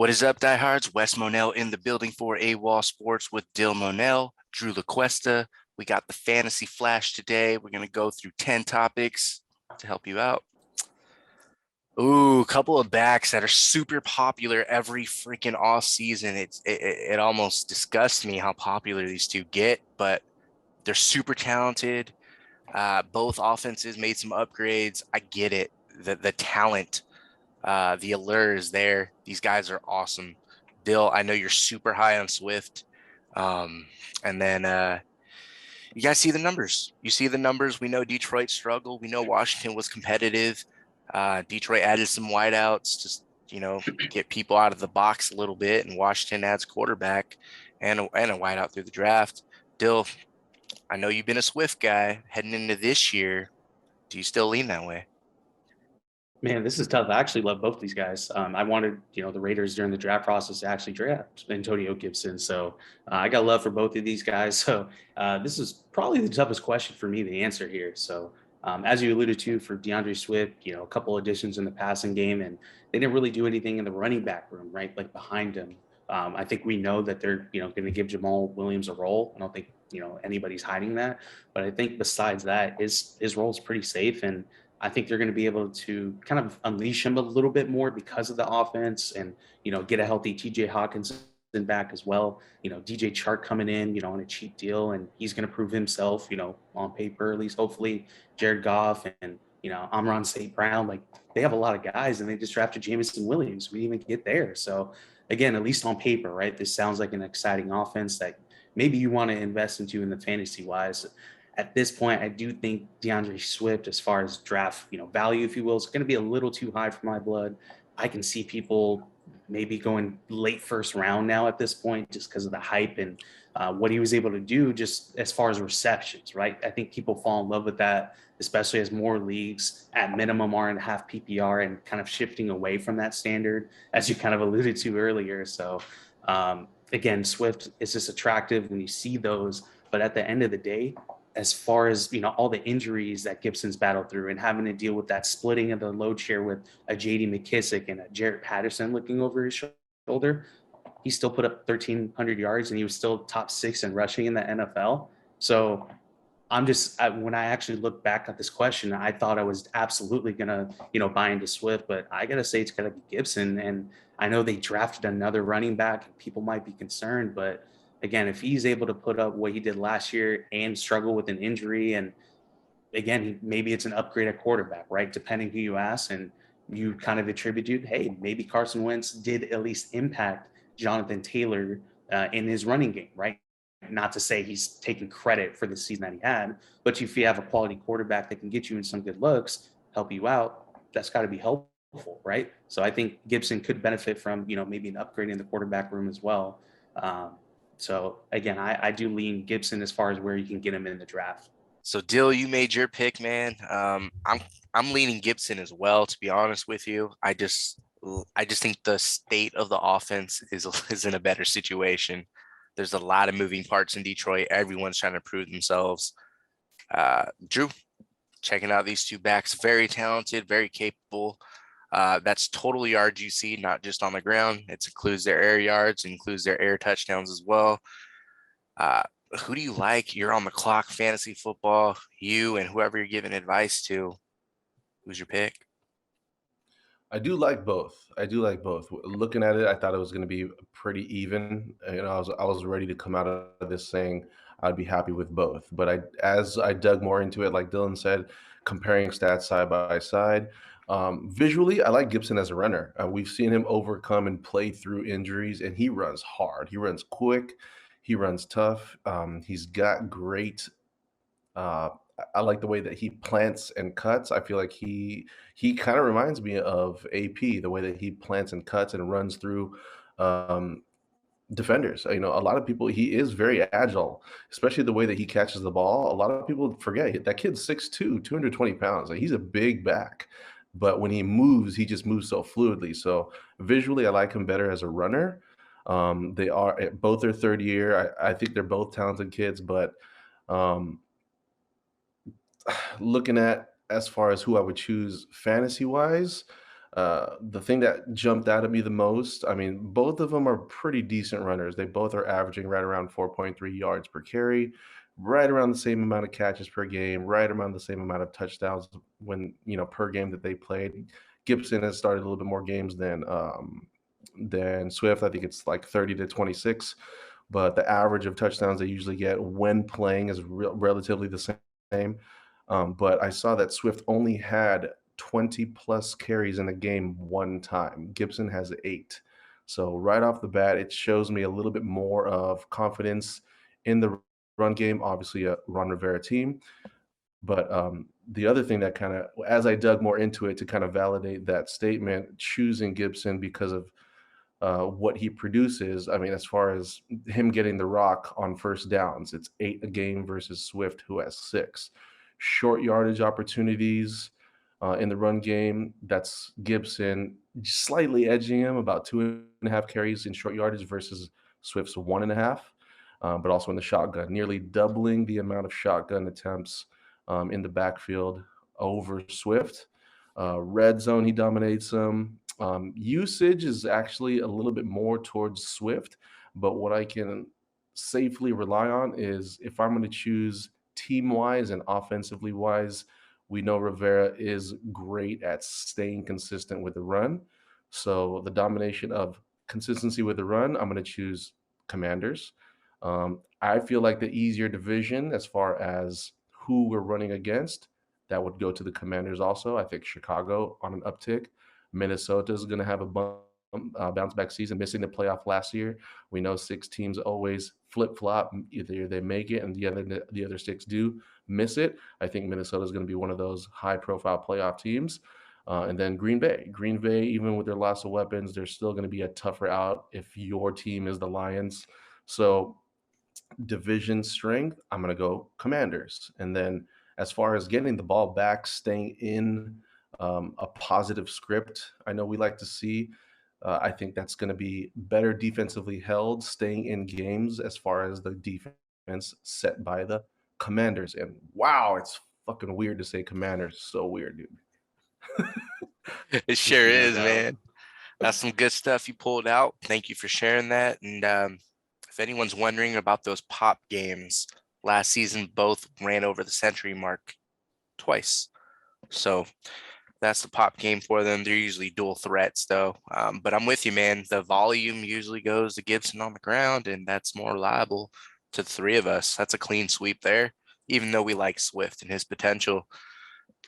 What is up, diehards? Wes Monell in the building for AWOL Sports with Dill Monell Drew Lacuesta. We got the Fantasy Flash today. We're going to go through 10 topics to help you out. Ooh, a couple of backs that are super popular every freaking off season. It almost disgusts me how popular these two get, but they're super talented. Both offenses made some upgrades. I get it. The talent, the allure is there. These guys are awesome. Dill, I know you're super high on Swift. And then you guys see the numbers. You see the numbers. We know Detroit struggled. We know Washington was competitive. Detroit added some wideouts, just get people out of the box a little bit, and Washington adds quarterback and a wideout through the draft. Dill, I know you've been a Swift guy heading into this year. Do you still lean that way? Man, this is tough. I actually love both these guys. I wanted, the Raiders during the draft process to actually draft Antonio Gibson. So I got love for both of these guys. So this is probably the toughest question for me to answer here. So as you alluded to for DeAndre Swift, a couple additions in the passing game, and they didn't really do anything in the running back room, right? Like behind him. I think we know that they're, going to give Jamal Williams a role. I don't think, anybody's hiding that. But I think besides that, his role is pretty safe. And I think they're going to be able to kind of unleash him a little bit more because of the offense and, get a healthy TJ Hawkinson back as well. DJ Chark coming in, on a cheap deal, and he's going to prove himself, on paper, at least hopefully. Jared Goff and, Amon St. Brown, like they have a lot of guys, and they just drafted Jameson Williams. We didn't even get there. So again, at least on paper, right? This sounds like an exciting offense that maybe you want to invest into in the fantasy wise. At this point, I do think DeAndre Swift, as far as draft, value, if you will, is going to be a little too high for my blood. I can see people maybe going late first round now at this point, just because of the hype and what he was able to do, just as far as receptions, right? I think people fall in love with that, especially as more leagues at minimum are in half PPR and kind of shifting away from that standard, as you kind of alluded to earlier. So again, Swift is just attractive when you see those, but at the end of the day, as far as all the injuries that Gibson's battled through and having to deal with that splitting of the load share with a JD McKissick and a Jarrett Patterson looking over his shoulder, he still put up 1,300 yards and he was still top 6 in rushing in the NFL. So when I actually look back at this question, I thought I was absolutely gonna buy into Swift, but I gotta say it's gotta be Gibson. And I know they drafted another running back and people might be concerned, but again, if he's able to put up what he did last year and struggle with an injury, and again, maybe it's an upgrade at quarterback, right? Depending who you ask, and you kind of attributed, hey, maybe Carson Wentz did at least impact Jonathan Taylor in his running game, right? Not to say he's taking credit for the season that he had, but if you have a quality quarterback that can get you in some good looks, help you out, that's got to be helpful, right? So I think Gibson could benefit from, maybe an upgrade in the quarterback room as well. So again, I do lean Gibson as far as where you can get him in the draft. So Dill, you made your pick, man. I'm leaning Gibson as well, to be honest with you. I just think the state of the offense is in a better situation. There's a lot of moving parts in Detroit. Everyone's trying to prove themselves. Drew, checking out these two backs, very talented, very capable. That's total yards you see, not just on the ground. It includes their air yards, includes their air touchdowns as well. Who do you like? You're on the clock, fantasy football. You and whoever you're giving advice to, who's your pick? I do like both. Looking at it, I thought it was going to be pretty even. I was ready to come out of this saying I'd be happy with both. But as I dug more into it, like Dylan said, comparing stats side by side, visually, I like Gibson as a runner. We've seen him overcome and play through injuries, and he runs hard. He runs quick. He runs tough. He's got great uh, I like the way that he plants and cuts. I feel like he kind of reminds me of AP, the way that he plants and cuts and runs through um, defenders. A lot of people, he is very agile, especially the way that he catches the ball. A lot of people forget that kid's 6'2", 220 pounds. Like, he's a big back, but when he moves, he just moves so fluidly. So visually, I like him better as a runner. They are both their third year. I think they're both talented kids, but um, looking at as far as who I would choose fantasy wise, The thing that jumped out at me the most, I mean, both of them are pretty decent runners. They both are averaging right around 4.3 yards per carry, right around the same amount of catches per game, right around the same amount of touchdowns when, per game that they played. Gibson has started a little bit more games than Swift. I think it's like 30 to 26, but the average of touchdowns they usually get when playing is relatively the same. But I saw that Swift only had 20 plus carries in a game one time. Gibson has 8. So right off the bat, it shows me a little bit more of confidence in the run game. Obviously, a Ron Rivera team. But the other thing that kind of, as I dug more into it to kind of validate that statement, choosing Gibson because of what he produces. I mean, as far as him getting the rock on first downs, it's 8 a game versus Swift, who has 6. Short yardage opportunities in the run game, that's Gibson slightly edging him, about 2.5 carries in short yardage versus Swift's 1.5. But also in the shotgun, nearly doubling the amount of shotgun attempts in the backfield over Swift. Red zone, he dominates them. Usage is actually a little bit more towards Swift, but what I can safely rely on is if I'm going to choose team wise and offensively wise, we know Rivera is great at staying consistent with the run. So the domination of consistency with the run, I'm going to choose Commanders. I feel like the easier division as far as who we're running against, that would go to the Commanders also. I think Chicago on an uptick. Minnesota is going to have a bounce back season, missing the playoff last year. We know 6 teams always flip flop. Either they make it and the other 6 do miss it. I think Minnesota is going to be one of those high profile playoff teams. And then Green Bay. Green Bay, even with their loss of weapons, they're still going to be a tougher out if your team is the Lions. So division strength, I'm going to go Commanders. And then as far as getting the ball back, staying in a positive script, I know we like to see. I think that's going to be better defensively held, staying in games as far as the defense set by the Commanders. And wow, it's fucking weird to say Commanders. So weird, dude. It sure No is, doubt. man. That's some good stuff you pulled out. Thank you for sharing that. And if anyone's wondering about those pop games, last season both ran over the century mark twice. So that's the pop game for them. They're usually dual threats, though. But I'm with you, man. The volume usually goes to Gibson on the ground, and that's more reliable to the 3 of us. That's a clean sweep there, even though we like Swift and his potential.